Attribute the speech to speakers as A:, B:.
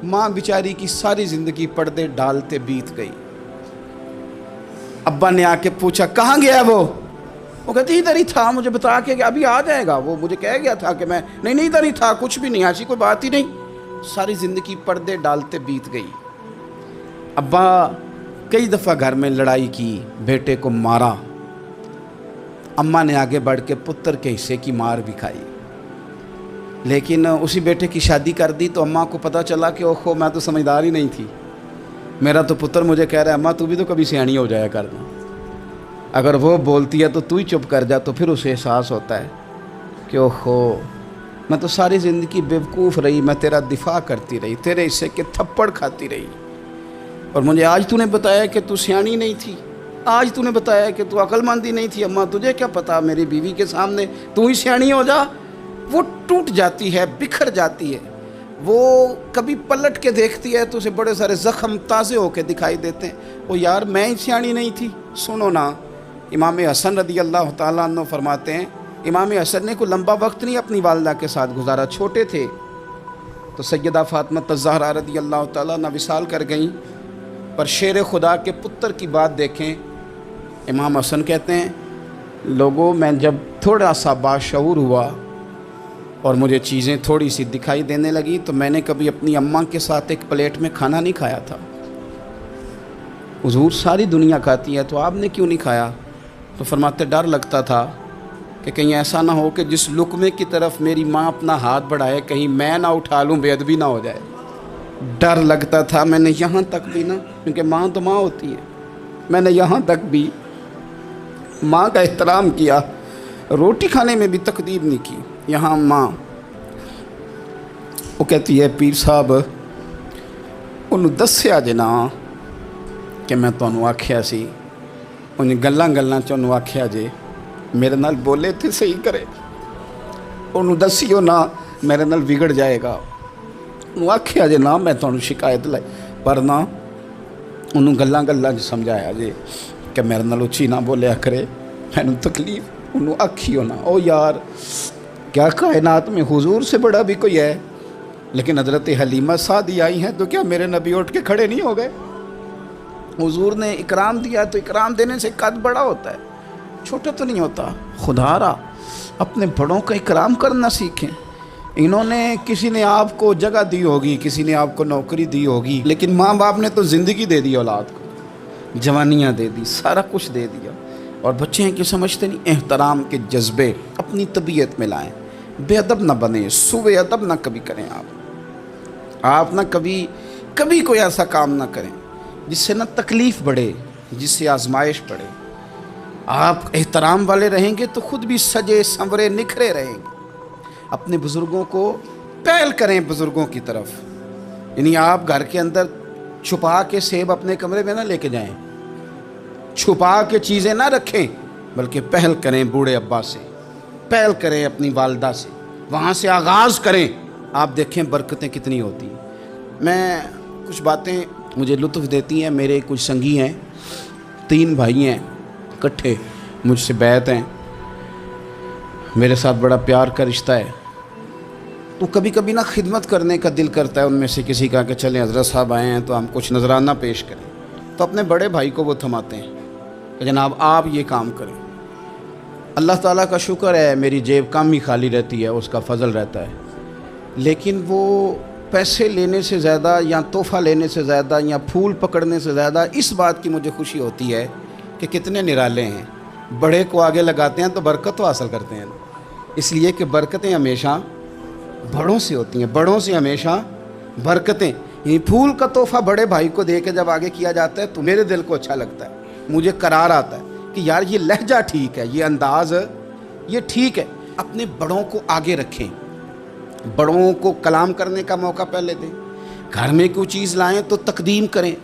A: माँ बेचारी की सारी ज़िंदगी पर्दे डालते बीत गई। अब्बा ने आके पूछा कहाँ गया वो कहती इधर ही था, मुझे बता के अभी आ जाएगा, वो मुझे कह गया था कि मैं नहीं इधर ही था, कुछ भी नहीं, ऐसी कोई बात ही नहीं। सारी ज़िंदगी पर्दे डालते बीत गई। अब्बा कई दफ़ा घर में लड़ाई की, बेटे को मारा। अम्मा ने आगे बढ़ के पुत्र के हिस्से की मार भी खाई, लेकिन उसी बेटे की शादी कर दी तो अम्मा को पता चला कि ओहो मैं तो समझदार ही नहीं थी, मेरा तो पुत्र मुझे कह रहा है अम्मा तू भी तो कभी सियानी हो जाया करना, अगर वो बोलती है तो तू ही चुप कर जा। तो फिर उसे एहसास होता है कि ओहो मैं तो सारी ज़िंदगी बेवकूफ़ रही, मैं तेरा दिफा करती रही, तेरे हिस्से के थप्पड़ खाती रही, और मुझे आज तूने बताया कि तू सियानी नहीं थी, आज तूने बताया कि तू अक्लमंदी नहीं थी। अम्मा तुझे क्या पता, मेरी बीवी के सामने तू ही सियानी हो जा। वो टूट जाती है, बिखर जाती है। वो कभी पलट के देखती है तो उसे बड़े सारे ज़ख्म ताज़े होके दिखाई देते हैं। वो यार मैं ही सियानी नहीं थी। सुनो ना, इमाम हसन रदी अल्लाह ताला अन्हु फरमाते हैं, इमाम हसन ने कोई लंबा वक्त नहीं अपनी वालदा के साथ गुजारा, छोटे थे तो सैयदा फातिमा ज़हरा रदी अल्लाह ताला अन्हा विसाल कर गईं। पर शेर खुदा के पुत्र की बात देखें, इमाम हसन कहते हैं लोगों मैं जब थोड़ा सा बाशऊर हुआ और मुझे चीज़ें थोड़ी सी दिखाई देने लगी तो मैंने कभी अपनी अम्मा के साथ एक प्लेट में खाना नहीं खाया था। हुजूर सारी दुनिया खाती है तो आपने क्यों नहीं खाया? तो फरमाते डर लगता था कि कहीं ऐसा ना हो कि जिस लुक़मे की तरफ मेरी माँ अपना हाथ बढ़ाए कहीं मैं ना उठा लूँ, बेअदबी ना हो जाए। डर लगता था। मैंने यहाँ तक भी ना, क्योंकि माँ तो माँ होती है, मैंने यहाँ तक भी माँ का एहतराम किया, रोटी खाने में भी तकदीर नहीं की। यहाँ माँ वो कहती है पीर साहब उन्होंने दस्या जे ना कि मैं तुहानू आख्या सी, उन्हें गल्लां गल्लां च उन्होंने आख्या जे मेरे नाल बोले थे सही करे, उन्होंने दसियो ना मेरे नाल बिगड़ जाएगा, उन्होंने आख्या जे ना मैं तुहानू शिकायत लाई, पर ना उन्होंने गल्लां गल्लां च समझाया जे कि मेरे नाल उच्ची ना बोलिया करे, मैनू तकलीफ, उन्होंने आखियो ना। ओ यार क्या कायनात में हुजूर से बड़ा भी कोई है? लेकिन हज़रत हलीमा सादी आई हैं तो क्या मेरे नबी उठ के खड़े नहीं हो गए? हुजूर ने इकराम दिया तो इकराम देने से कद बड़ा होता है, छोटा तो नहीं होता। खुदारा अपने बड़ों का इकराम करना सीखें। इन्होंने किसी ने आपको जगह दी होगी, किसी ने आपको नौकरी दी होगी, लेकिन माँ बाप ने तो ज़िंदगी दे दी औलाद को, जवानियाँ दे दी, सारा कुछ दे दिया। और बच्चे हैं कि समझते नहीं। एहतराम के जज्बे अपनी तबीयत में लाएं, बेअदब ना बने, सुबे अदब ना कभी करें। आप ना कभी कोई ऐसा काम ना करें जिससे ना तकलीफ़ बढ़े, जिससे आजमाइश बढ़े। आप एहतराम वाले रहेंगे तो ख़ुद भी सजे संवरे निखरे रहेंगे। अपने बुज़ुर्गों को पहल करें बुज़ुर्गों की तरफ, यानी आप घर के अंदर छुपा के सेब अपने कमरे में ना लेके जाएं, छुपा के चीज़ें ना रखें, बल्कि पहल करें बूढ़े अब्बा से, पहल करें अपनी वालदा से, वहाँ से आगाज़ करें। आप देखें बरकतें कितनी होती हैं। मैं कुछ बातें मुझे लुत्फ़ देती हैं। मेरे कुछ संगी हैं, 3 भाई हैं इकट्ठे, मुझसे बैत हैं, मेरे साथ बड़ा प्यार का रिश्ता है। तो कभी कभी ना खिदमत करने का दिल करता है उनमें से किसी का कि चलें हज़रत साहब आए हैं तो हम कुछ नजराना पेश करें। तो अपने बड़े भाई को वो थमाते हैं कि जनाब आप ये काम करें। अल्लाह ताला का शुक्र है मेरी जेब कम ही खाली रहती है, उसका फजल रहता है, लेकिन वो पैसे लेने से ज़्यादा या तोहफ़ा लेने से ज़्यादा या फूल पकड़ने से ज़्यादा इस बात की मुझे खुशी होती है कि कितने निराले हैं। बड़े को आगे लगाते हैं तो बरकत तो हासिल करते हैं, इसलिए कि बरकतें हमेशा बड़ों से होती हैं, बड़ों से हमेशा बरकतें। ये फूल का तोहफ़ा बड़े भाई को दे के जब आगे किया जाता है तो मेरे दिल को अच्छा लगता है, मुझे करार आता है कि यार ये लहजा ठीक है, ये अंदाज़ ये ठीक है। अपने बड़ों को आगे रखें, बड़ों को कलाम करने का मौका पहले दें, घर में कोई चीज़ लाएं तो तकदीम करें।